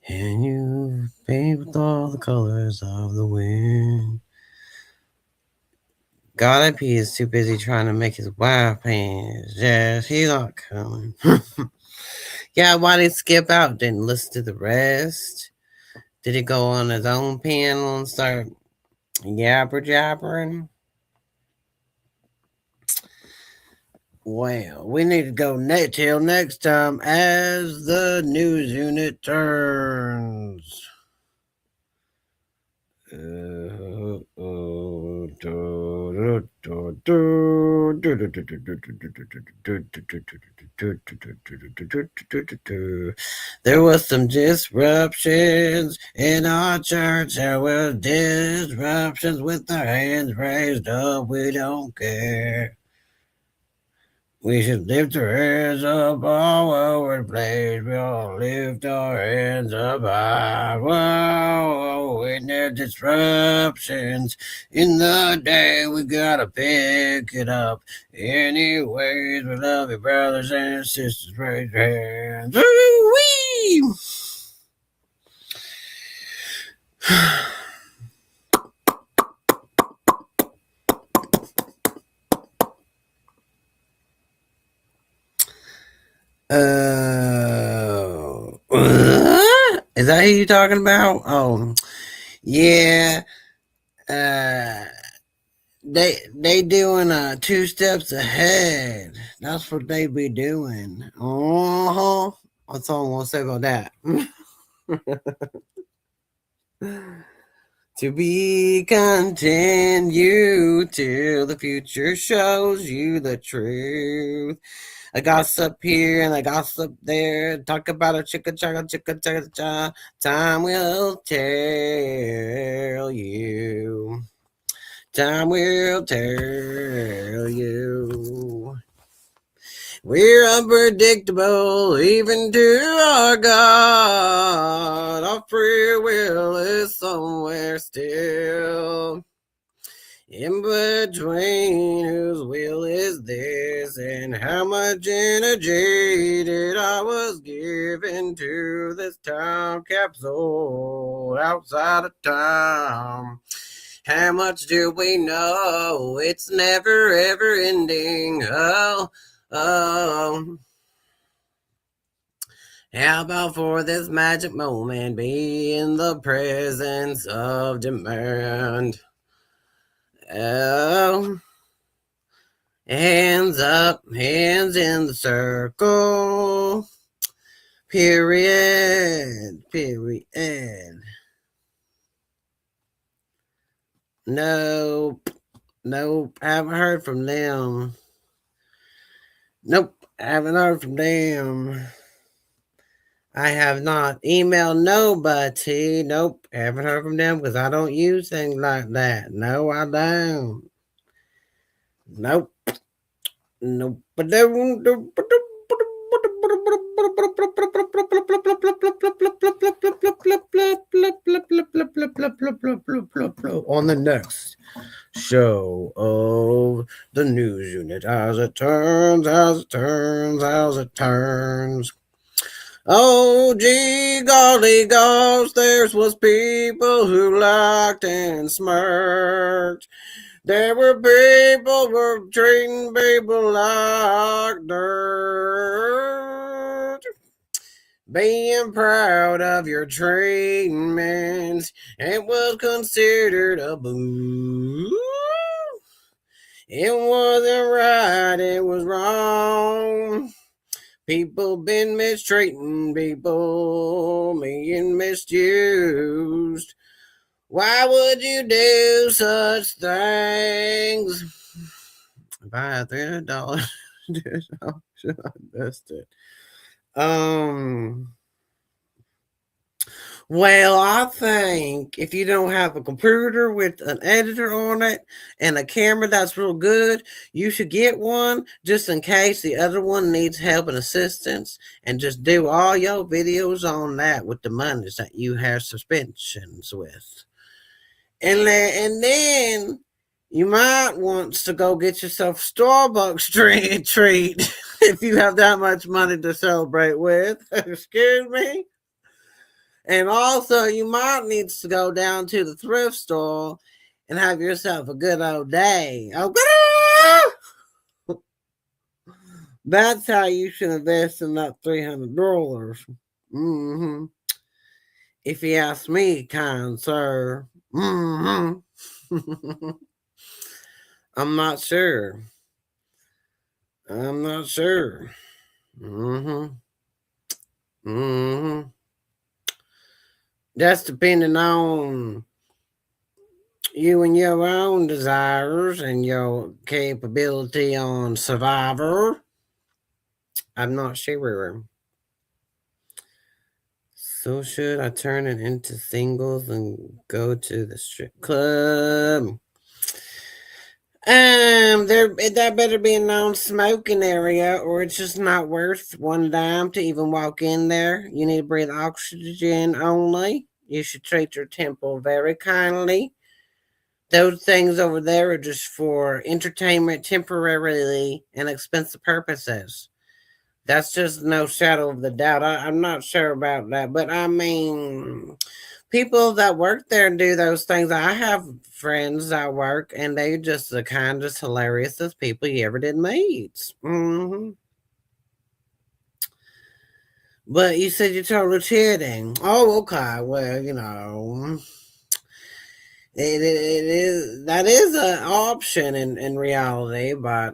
And you paint with all the colors of the wind. God, he is too busy trying to make his wife pants. Yes, he's not coming. Yeah, why did he skip out? Didn't listen to the rest? Did he go on his own panel and start jabbering? Well, we need to go till next time as the news unit turns. There was some disruptions in our church. There were disruptions with our hands raised up. We don't care. We should lift our hands up all over the place. We all lift our hands up high. Whoa, when there's disruptions in the day, we gotta pick it up. Anyways, we love you, brothers and sisters. Raise your hands. Woo-wee! Is that who you talking about? Oh, yeah. Uh, they doing 2 steps ahead. That's what they be doing. That's all I'm gonna say about that. To be continued till the future shows you the truth. A gossip here and a gossip there. Talk about a chicka chaka chicka chaka cha. Time will tell you. Time will tell you. We're unpredictable, even to our God. Our free will is somewhere still. In between, whose will is this? And how much energy did I was given to this time capsule outside of time? How much do we know? It's never ever ending. Oh. How about for this magic moment be in the presence of demand? Oh. Hands up, hands in the circle. Period. Nope. Haven't heard from them. Nope. Haven't heard from them. I have not emailed nobody. Nope. Haven't heard from them because I don't use things like that. No, I don't. Nope. On the next show of the news unit, as it turns. Oh, gee, golly gosh, there was people who laughed and smirked. There were people who were treating people like dirt. Being proud of your treatment, it was considered a boo. It wasn't right, it was wrong. People been mistreating people, being misused. Why would you do such things? If I had $300, should I invest it? Well, I think if you don't have a computer with an editor on it and a camera that's real good, you should get one just in case the other one needs help and assistance, and just do all your videos on that with the monies that you have suspensions with. And then you might want to go get yourself a Starbucks treat if you have that much money to celebrate with. Excuse me? And also, you might need to go down to the thrift store and have yourself a good old day. Oh, that's how you should invest in that $300. Mm-hmm. If you ask me, kind sir. Mm-hmm. I'm not sure. I'm not sure. Mm-hmm. Mm-hmm. That's depending on you and your own desires and your capability on Survivor. I'm not sure. So should I turn it into singles and go to the strip club? There that better be a non-smoking area, or it's just not worth one dime to even walk in there. You need to breathe oxygen only. You should treat your temple very kindly. Those things over there are just for entertainment, temporarily, and expensive purposes. That's just no shadow of the doubt. I'm not sure about that, but I mean, people that work there and do those things. I have friends that work, and they just the kindest, hilarious people you ever did meet. But you said you're totally cheating. Oh, okay. Well, it is that is an option in reality, but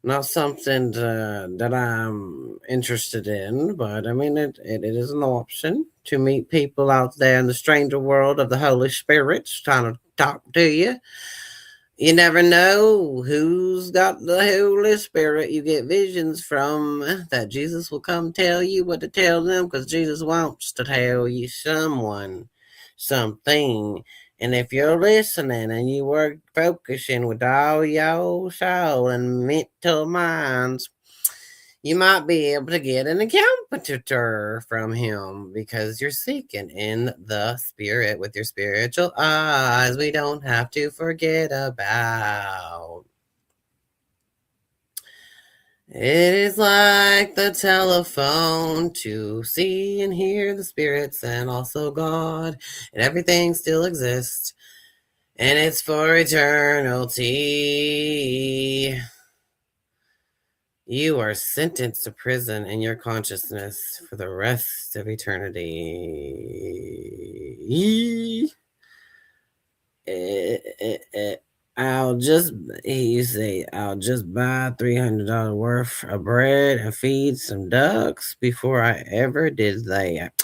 not something that I'm interested in, but I mean, it is an option to meet people out there in the stranger world of the Holy Spirit trying to talk to you. You never know who's got the Holy Spirit. You get visions from that Jesus will come tell you what to tell them because Jesus wants to tell you someone something. And if you're listening and you are focusing with all your soul and mental minds, you might be able to get an encounter from him because you're seeking in the spirit with your spiritual eyes. We don't have to forget about. It is like the telephone to see and hear the spirits and also God, and everything still exists, and it's for eternity. You are sentenced to prison in your consciousness for the rest of eternity. Eh, eh, eh. You say, I'll just buy $300 worth of bread and feed some ducks before I ever did that.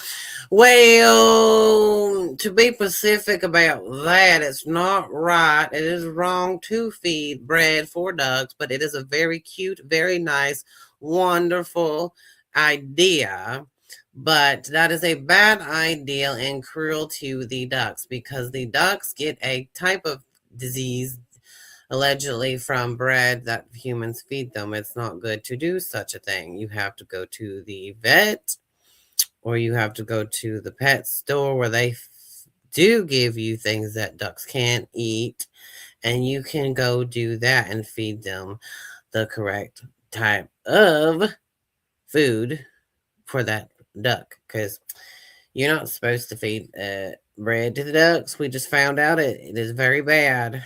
Well, to be specific about that, it's not right. It is wrong to feed bread for ducks, but it is a very cute, very nice, wonderful idea. But that is a bad idea and cruel to the ducks because the ducks get a type of disease allegedly from bread that humans feed them. It's not good to do such a thing. You have to go to the vet or you have to go to the pet store where they do give you things that ducks can't eat, and you can go do that and feed them the correct type of food for that duck because you're not supposed to feed bread to the ducks. We just found out it is very bad.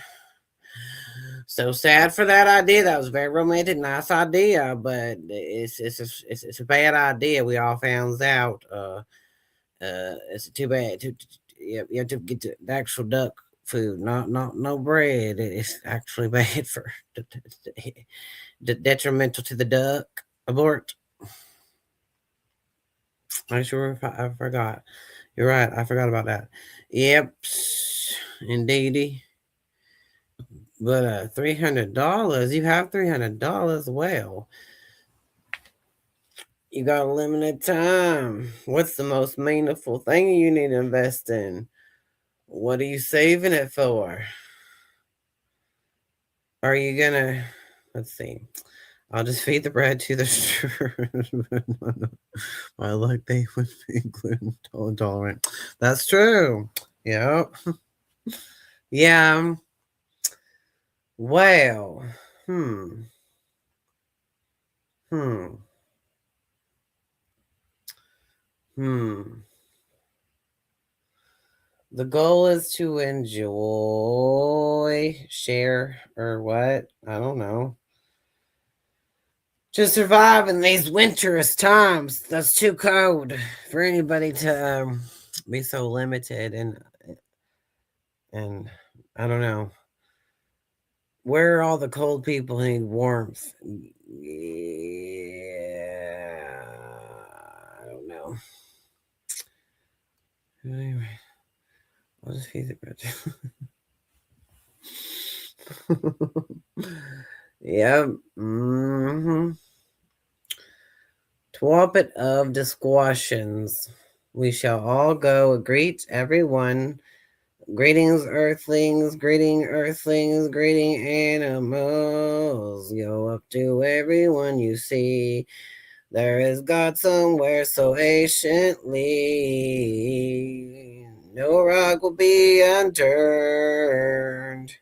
So sad for that idea. That was a very romantic, nice idea, but it's a bad idea. We all found out. It's too bad. You have to get the actual duck food, not no bread. It's actually bad for detrimental to the duck. Abort. I forgot. You're right. I forgot about that. Yep, indeedy. But $300. You have $300. Well, you got a limited time. What's the most meaningful thing you need to invest in? What are you saving it for? Are you gonna? Let's see. I'll just feed the bread to the I like they would be gluten intolerant. That's true. Yep. Yeah. Well. Hmm. Hmm. The goal is to enjoy, share, or what? I don't know. To survive in these winterous times. That's too cold for anybody to be so limited and I don't know. Where are all the cold people who need warmth? Yeah, I don't know. Anyway, I'll just feed it, Rich. Yep. Twelpet of discussions. We shall all go greet everyone. Greetings, earthlings, greeting earthlings, greeting animals. Go up to everyone you see. There is God somewhere so anciently. No rock will be unturned.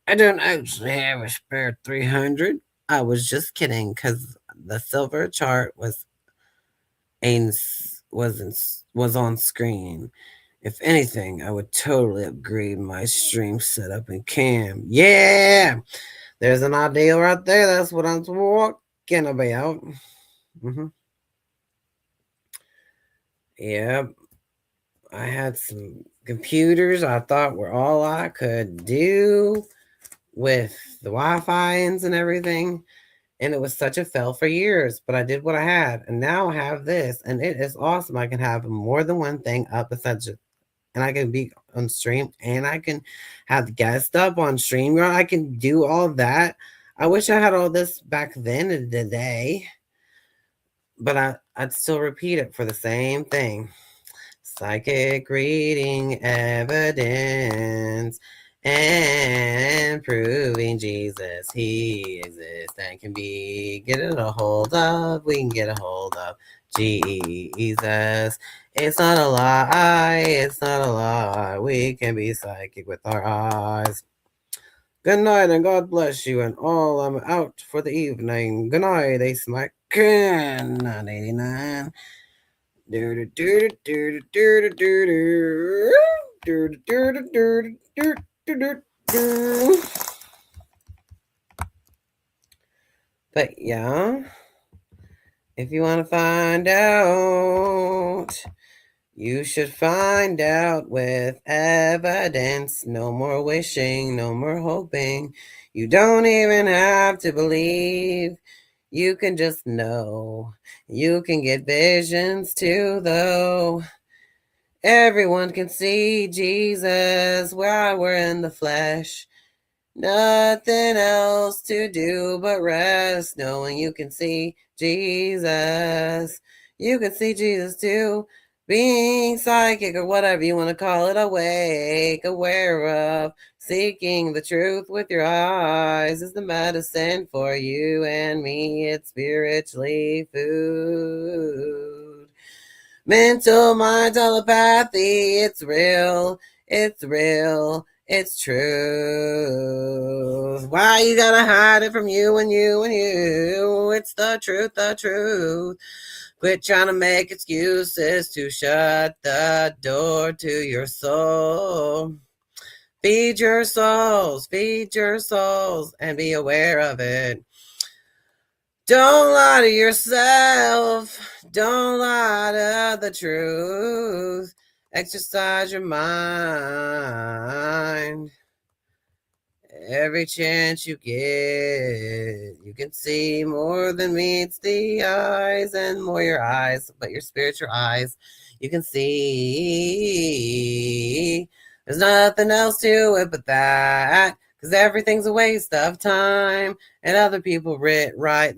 I don't actually have a spare 300. I was just kidding because the silver chart was on screen. If anything, I would totally upgrade my stream setup and cam. Yeah, there's an idea right there. That's what I'm talking about. Yep, I had some computers I thought were all I could do with the Wi-Fi's and everything. And it was such a fail for years, but I did what I had. And now I have this, and it is awesome. I can have more than one thing up besides it. And I can be on stream, and I can have guests up on stream. I can do all that. I wish I had all this back then in the day, but I'd still repeat it for the same thing. Psychic reading evidence and proving Jesus, he exists and can be getting a hold of. We can get a hold of Jesus. It's not a lie. It's not a lie. We can be psychic with our eyes. Good night and God bless you and all. I'm out for the evening. Good night, Ace Mike. 989. But yeah, if you want to find out, you should find out with evidence. No more wishing, no more hoping. You don't even have to believe. You can just know. You can get visions too, though. Everyone can see Jesus while we're in the flesh. Nothing else to do but rest, knowing you can see Jesus. You can see Jesus too. Being psychic or whatever you want to call it, awake, aware of, seeking the truth with your eyes is the medicine for you and me. It's spiritually food. Mental mind telepathy, it's real, it's real, it's true. Why you gotta hide it from you and you and you? It's the truth, the truth. Quit trying to make excuses to shut the door to your soul. Feed your souls, and be aware of it. Don't lie to yourself. Don't lie to the truth. Exercise your mind. Every chance you get, you can see more than meets the eyes, and more your eyes, but your spiritual eyes, you can see. There's nothing else to it but that, because everything's a waste of time. And other people rip, and write.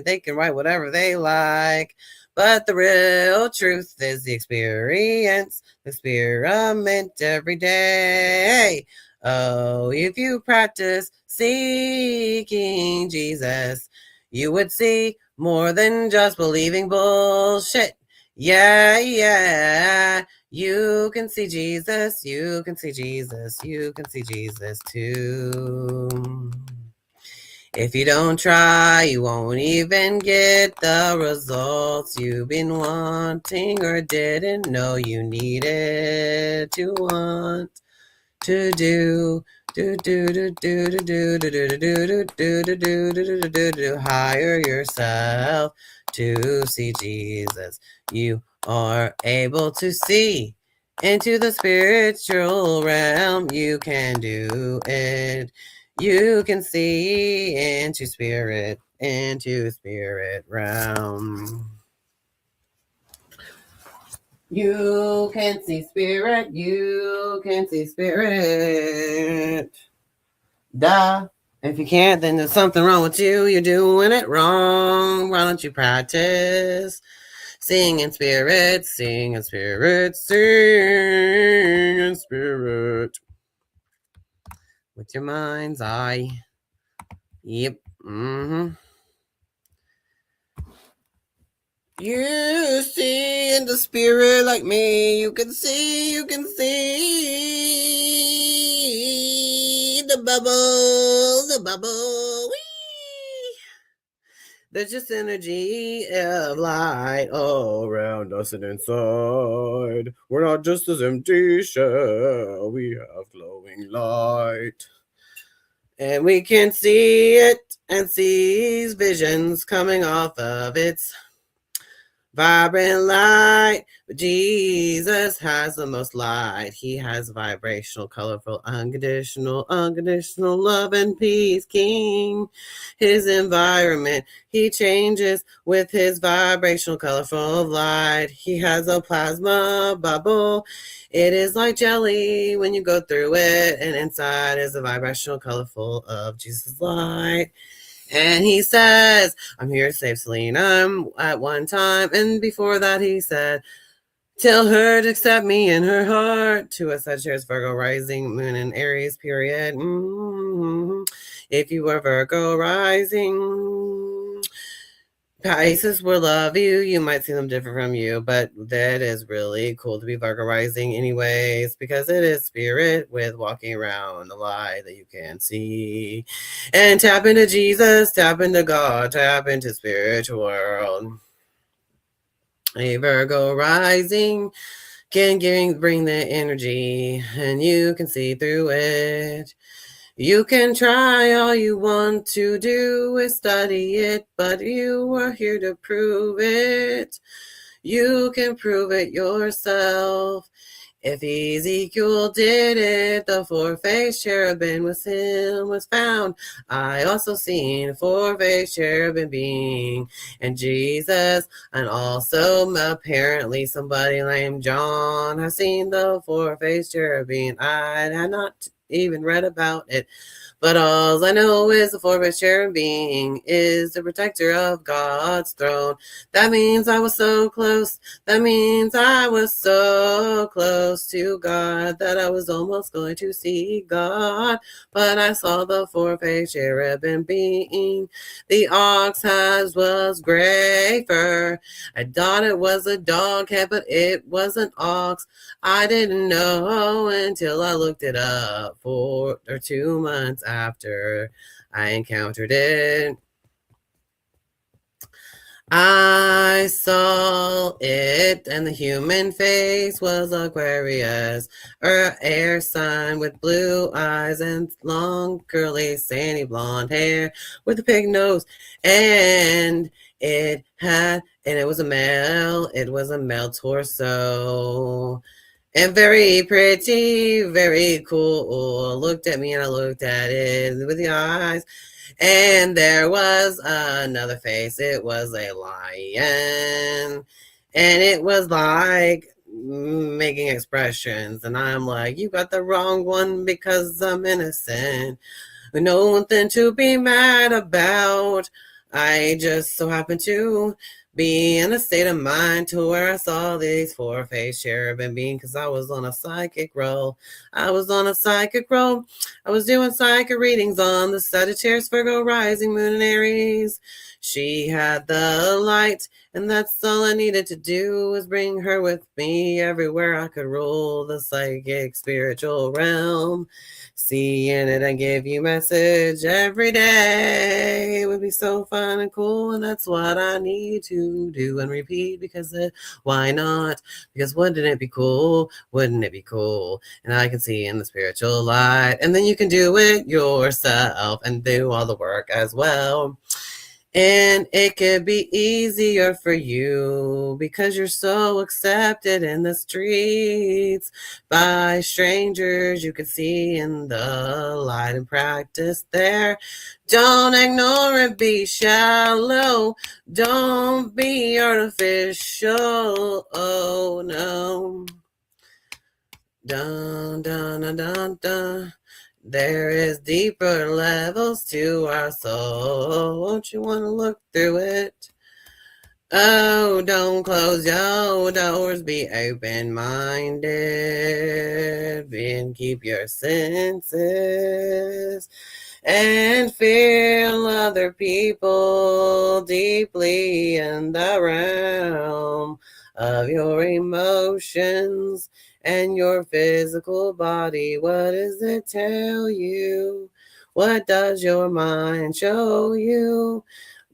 They can write whatever they like. But the real truth is the experience, the experiment every day. Oh, if you practice seeking Jesus, you would see more than just believing bullshit. Yeah, yeah. You can see Jesus, you can see Jesus, you can see Jesus too. If you don't try, you won't even get the results you've been wanting or didn't know you needed to want to do. Hire yourself to see Jesus. You are able to see into the spiritual realm. You can do it. You can see into spirit realm. You can see spirit. You can see spirit. Duh. If you can't, then there's something wrong with you. You're doing it wrong. Why don't you practice? Sing in spirit, sing in spirit, sing in spirit. With your mind's eye. Yep. Mm-hmm. You see in the spirit like me. You can see the bubble. Whee! There's just energy of light all around us and inside. We're not just this empty shell. We have glowing light. And we can see it and see visions coming off of its vibrant light. But Jesus has the most light. He has vibrational, colorful, unconditional love and peace, King. His environment, he changes with his vibrational, colorful light. He has a plasma bubble. It is like jelly when you go through it, and inside is a vibrational, colorful of Jesus' light. And he says, I'm here to save Selena at one time. And before that, he said, tell her to accept me in her heart. To a Sagittarius, Virgo, rising, moon, and Aries, period. If you were Virgo rising, Pisces will love you. You might see them different from you, but that is really cool to be Virgo rising anyways, because it is spirit with walking around the light that you can see. And tap into Jesus, tap into God, tap into spiritual world. A Virgo rising can bring the energy, and you can see through it. You can try, all you want to do is study it, but you are here to prove it. You can prove it yourself. If Ezekiel did it, the four-faced cherubim with him was found. I also seen a four-faced cherubim being and Jesus, and also apparently somebody named John has seen the four-faced cherubim. I had not even read about it, but all I know is the four-faced cherubim is the protector of God's throne. That means I was so close. That means I was so close to God that I was almost going to see God. But I saw the four-faced cherubim being. The ox has was gray fur. I thought it was a dog head, but it was an ox. I didn't know until I looked it up 4 or 2 months after I encountered it. I saw it, and the human face was Aquarius, or air sign with blue eyes and long, curly, sandy blonde hair with a pig nose, and it was a male torso. And very pretty, very cool. Looked at me and I looked at it with the eyes. And there was another face. It was a lion. And it was like making expressions. And I'm like, you got the wrong one because I'm innocent. Nothing to be mad about. I just so happened to be in a state of mind to where I saw these four-faced cherubim being, because I was on a psychic roll. I was doing psychic readings on the Sagittarius, Virgo, rising, moon, and Aries. She had the light, and that's all I needed to do was bring her with me everywhere I could rule the psychic spiritual realm. Seeing it and give you message every day would be so fun and cool, and that's what I need to do and repeat because why not? Because wouldn't it be cool? Wouldn't it be cool? And I can see in the spiritual light, and then you can do it yourself and do all the work as well. And it could be easier for you because you're so accepted in the streets by strangers you can see in the light and practice there. Don't ignore it, be shallow. Don't be artificial. Oh no. Dun dun dun dun dun. There is deeper levels to our soul. Won't you want to look through it? Oh, don't close your doors. Be open-minded and keep your senses and feel other people deeply in the realm of your emotions and your physical body. What does it tell you? What does your mind show you?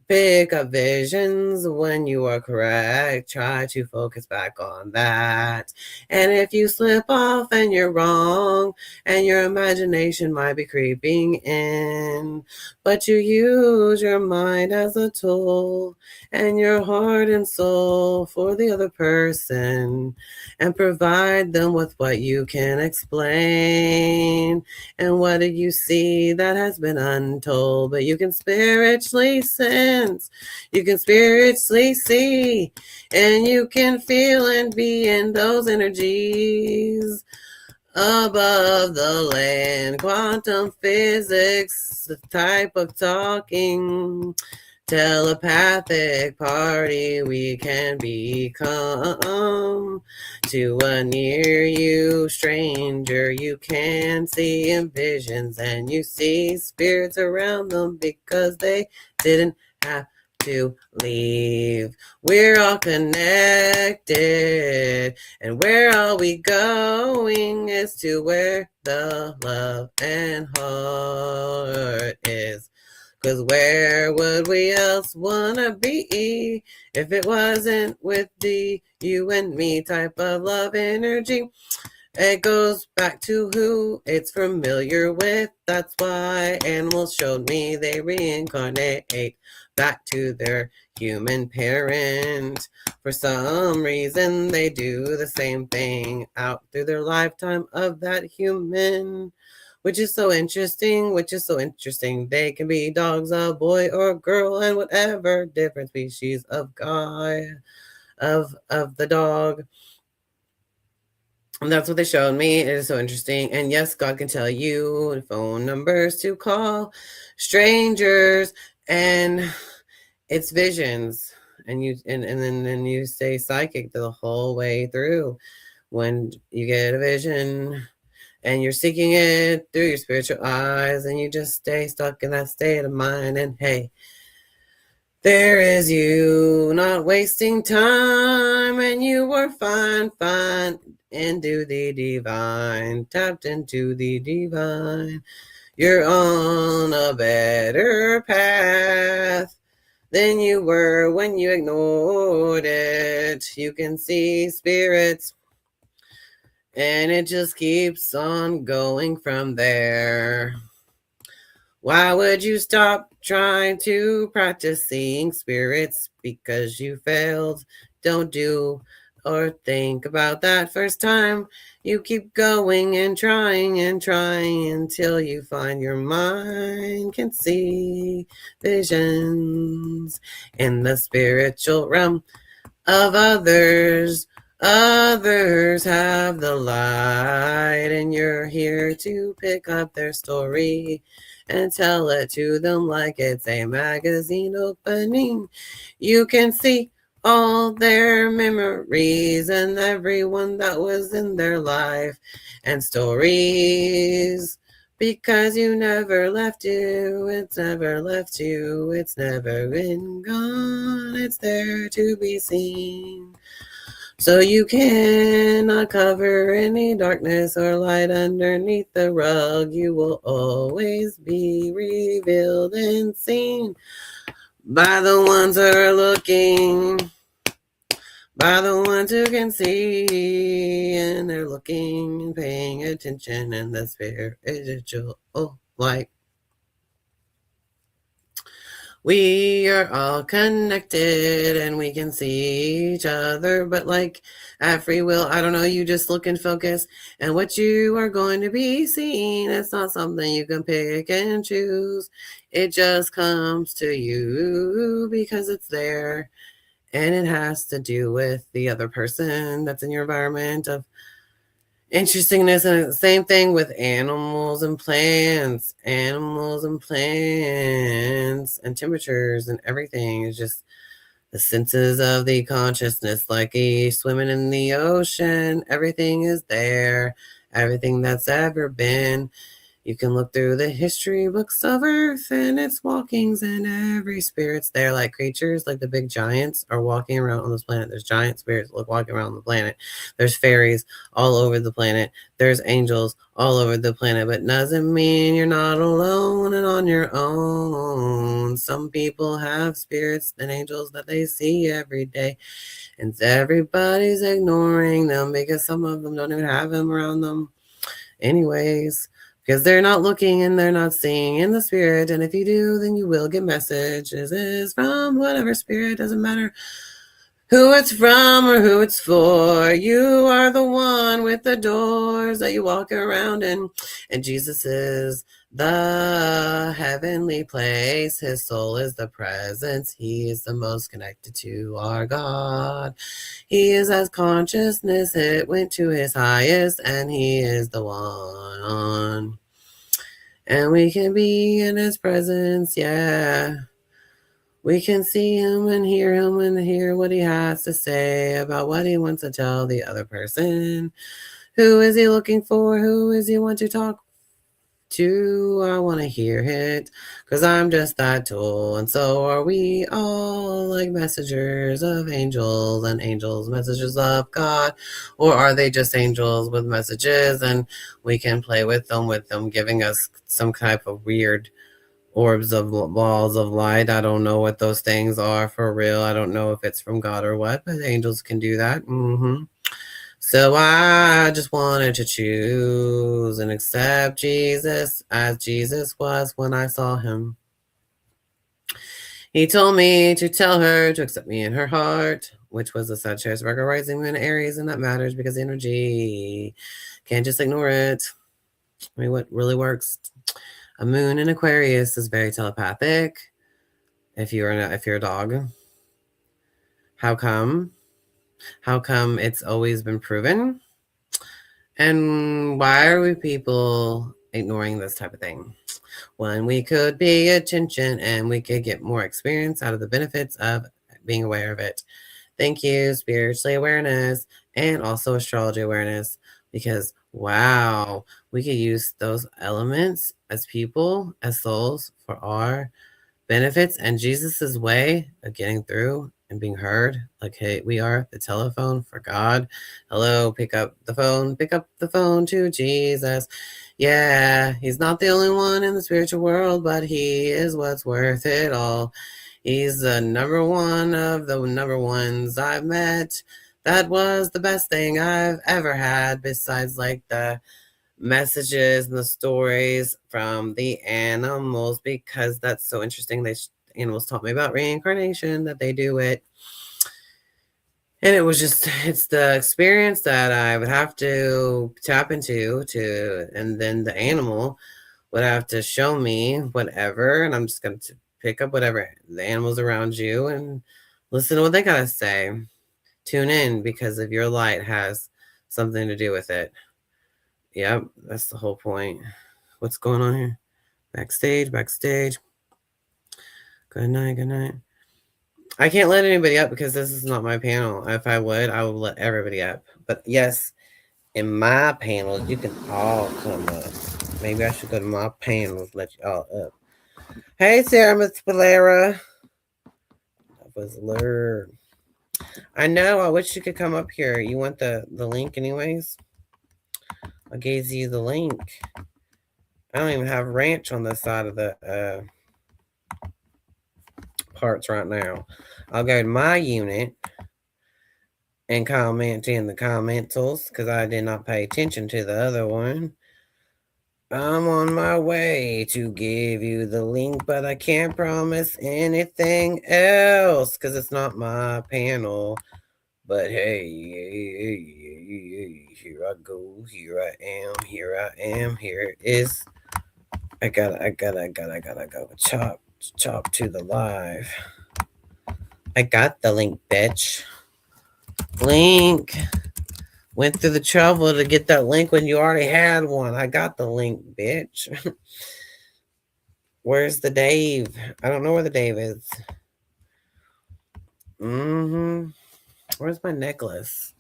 Pick up visions when you are correct. Try to focus back on that. And if you slip off and you're wrong, and your imagination might be creeping in, but you use your mind as a tool and your heart and soul for the other person and provide them with what you can explain. And what do you see that has been untold? But you can spiritually sense, you can spiritually see, and you can feel and be in those energies above the land. Quantum physics, the type of talking, telepathic party we can become. To a near you stranger you can see in visions, and you see spirits around them because they didn't have to leave. We're all connected, and where are we going is to where the love and heart is. 'Cause where would we else wanna be if it wasn't with the you and me type of love energy? It goes back to who it's familiar with. That's why animals showed me they reincarnate back to their human parent. For some reason, they do the same thing out through their lifetime of that human. Which is so interesting, They can be dogs, a boy or a girl, and whatever different species of guy, of the dog. And that's what they showed me. It is so interesting. And yes, God can tell you phone numbers to call strangers, and it's visions. And then you stay psychic the whole way through. When you get a vision and you're seeking it through your spiritual eyes, and you just stay stuck in that state of mind. And hey, there is you not wasting time, and you were fine into the divine, tapped into the divine. You're on a better path than you were when you ignored it. You can see spirits, and it just keeps on going from there. Why would you stop trying to practice seeing spirits because you failed? Don't do or think about that first time. You keep going and trying until you find your mind can see visions in the spiritual realm of others. Others have the light, and you're here to pick up their story and tell it to them like it's a magazine opening. You can see all their memories and everyone that was in their life and stories because you never left you, it's never left you, it's never been gone, it's there to be seen. So you cannot cover any darkness or light underneath the rug. You will always be revealed and seen by the ones who are looking, by the ones who can see, and they're looking and paying attention, and the spiritual light. We are all connected and we can see each other, but like at free will, I don't know, you just look and focus, and what you are going to be seeing, it's not something you can pick and choose. It just comes to you because it's there, and it has to do with the other person that's in your environment of interestingness. And the same thing with animals and plants and temperatures and everything. Is just the senses of the consciousness, like a swimming in the ocean. Everything is there, everything that's ever been. You can look through the history books of Earth and its walkings, and every spirit's there, like creatures, like the big giants are walking around on this planet. There's giant spirits walking around the planet. There's fairies all over the planet. There's angels all over the planet, but doesn't mean you're not alone and on your own. Some people have spirits and angels that they see every day, and everybody's ignoring them because some of them don't even have them around them anyways, because they're not looking and they're not seeing in the spirit. And if you do, then you will get messages from whatever spirit. Doesn't matter who it's from or who it's for. You are the one with the doors that you walk around in, and Jesus is the heavenly place. His soul is the presence. He is the most connected to our God. He is as consciousness, it went to his highest, and he is the one. And we can be in his presence, yeah. We can see him and hear what he has to say about what he wants to tell the other person. Who is he looking for? Who is he want to talk to? I want to hear it, because I'm just that tool, and so are we all, like messengers of angels, and angels messages of God. Or are they just angels with messages and we can play with them, giving us some type of weird orbs of balls of light? I don't know what those things are for real. I don't know if it's from God or what, but angels can do that. So I just wanted to choose and accept Jesus as Jesus was when I saw him. He told me to tell her to accept me in her heart, which was a Sagittarius, Virgo rising, Moon, Aries, and that matters because energy. Can't just ignore it. I mean, what really works? A moon in Aquarius is very telepathic. If you're a dog, how come? How come it's always been proven? And why are we people ignoring this type of thing when we could pay attention and we could get more experience out of the benefits of being aware of it? Thank you, spiritually awareness, and also astrology awareness, because wow, we could use those elements as people, as souls, for our benefits and Jesus's way of getting through and being heard. Like, hey, we are the telephone for God. Hello, pick up the phone to Jesus. Yeah, he's not the only one in the spiritual world, but he is what's worth it all. He's the number one of the number ones I've met. That was the best thing I've ever had, besides like the messages and the stories from the animals, because that's so interesting. Animals taught me about reincarnation, that they do it. And it's the experience that I would have to tap into and then the animal would have to show me whatever, and I'm just going to pick up whatever the animals around you and listen to what they got to say. Tune in, because if your light has something to do with it. Yep, that's the whole point. What's going on here? Backstage. Good night. I can't let anybody up because this is not my panel. If I would let everybody up. But yes, in my panel, you can all come up. Maybe I should go to my panels, let y'all up. Hey, Sarah, Miss Valera. That was Lur. I know. I wish you could come up here. You want the link, anyways? I gave you the link. I don't even have ranch on the side of the parts right now. I'll go to my unit and comment in the commentals because I did not pay attention to the other one. I'm on my way to give you the link, but I can't promise anything else because it's not my panel. But hey, here I go. Here I am. Here I am. Here it is. I gotta go. Chop to the live. I got the link, bitch. Link. Went through the trouble to get that link when you already had one. I got the link, bitch. Where's the Dave? I don't know where the Dave is. Where's my necklace?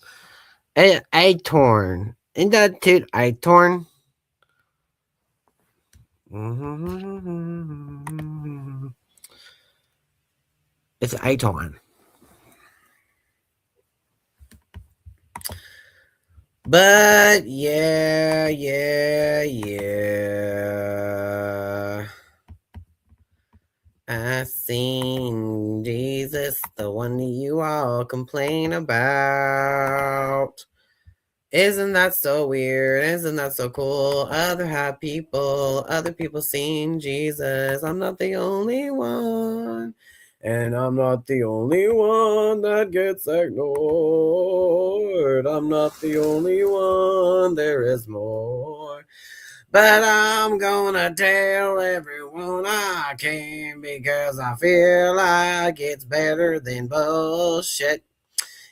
A torn. Ain't that dude I torn? It's a torn. But yeah. I seen Jesus, the one you all complain about. Isn't that so weird? Isn't that so cool? Other people seen Jesus. I'm not the only one. And I'm not the only one that gets ignored. I'm not the only one, there is more. But I'm gonna tell everyone I can because I feel like it's better than bullshit.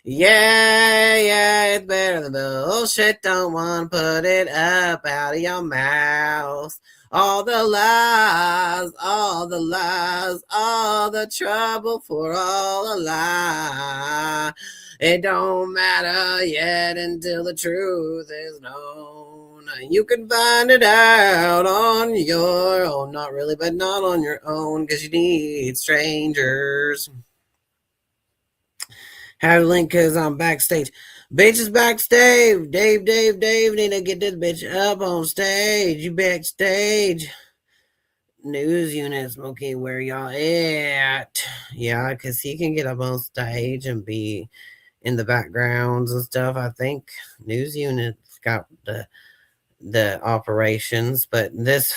Yeah, it's better than bullshit. Don't want to put it up out of your mouth. All the lies, all the trouble for all a lie. It don't matter yet until the truth is known. You can find it out on your own. Not really, but not on your own, because you need strangers. Have a link because I'm backstage. Bitch is backstage. Dave, need to get this bitch up on stage. You backstage. News unit, Smokey, where y'all at? Yeah, because he can get up on stage and be in the backgrounds and stuff. I think news unit's got the operations, but this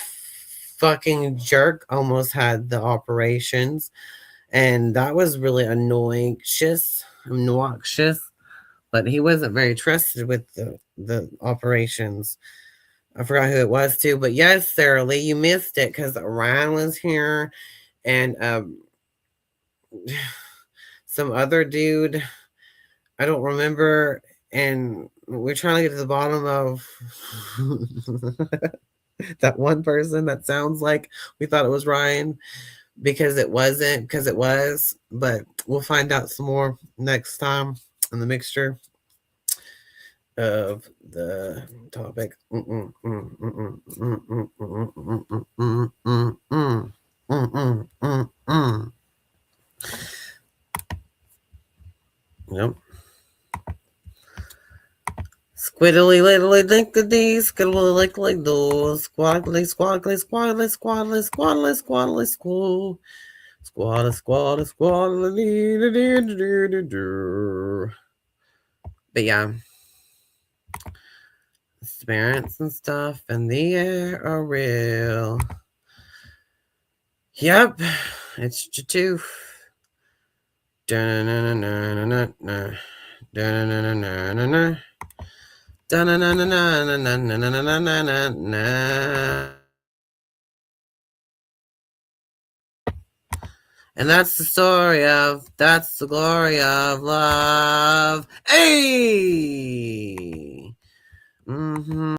fucking jerk almost had the operations, and that was really obnoxious, but he wasn't very trusted with the operations. I forgot who it was too, but yes, Sarah Lee, you missed it because Ryan was here and some other dude, I don't remember, and we're trying to get to the bottom of that one person that sounds like we thought it was Ryan because it wasn't, because it was, but we'll find out some more next time in the mixture of the topic. Yep. Squiddly liddly dinkity, skiddly lickly do, squaddly, squaddly, squaddly, squaddly, squaddly, squaddly, squaddly, squaddly, squaddly, squaddly. But yeah, spirits and stuff in the air are real. Yep, it's your tooth. Da-na-na-na-na-na-na. Da-na-na-na-na-na-na. Da-na-na-na-na-na-na-na-na-na. And that's the glory of love. Hey!